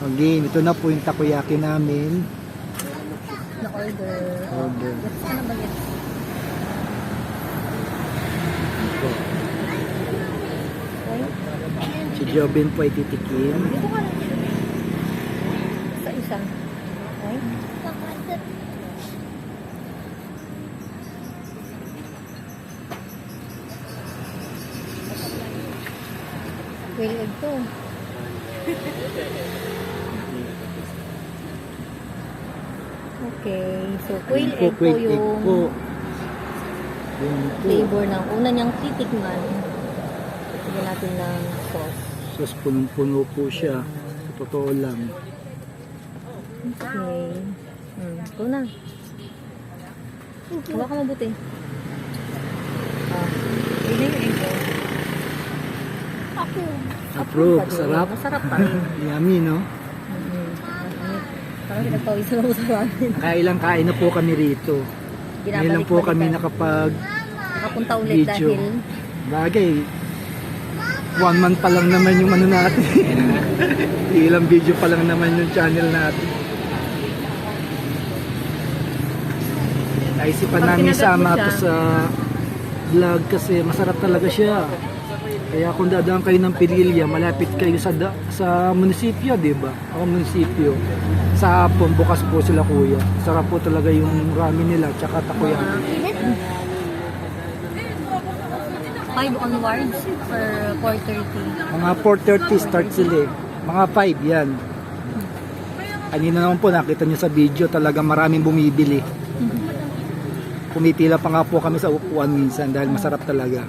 Okay, ito na po yung takoyaki namin. Na-order. Order. Ano ba yun? Ito. Okay. Si Jobin po ay titikim. Dito ka lang. Sa isa. Okay. Quail egg to. Okay. So, quail egg po Quail egg yung po. Yun po. flavor ng una niyang titikman. Bigyan natin ng sauce. Sus, punong-puno po siya. Sa totoo lang. Okay. Ito na. Huwag ka mabuti. Pwede yung egg. Approve. pa din. Sarap. Masarap pa rin. Yummy, no? Parang pinagpawisan ako sa ramen. Kailang kain na po kami rito. Ngayon lang po kami nakapunta ulit video. dahil Bagay. 1 month pa lang naman yung ano natin. Ilang video pa lang naman yung channel natin. Naisipan Pag namin kinagat sama mo to siya. sa vlog kasi masarap talaga siya. Kaya kung dadaan kayo ng Pililya, malapit kayo sa munisipyo, di ba? Ako munisipyo. Sa hapon, bukas po sila kuya. Sarap po talaga yung ramen nila, tsaka takoyaki. 5 onwards or 4:30. Mga 4:30 start sila eh. Mga 5 yan. Kanina naman po nakita nyo sa video, talaga maraming bumibili. Pumipila pa nga po kami sa upuan minsan dahil masarap talaga.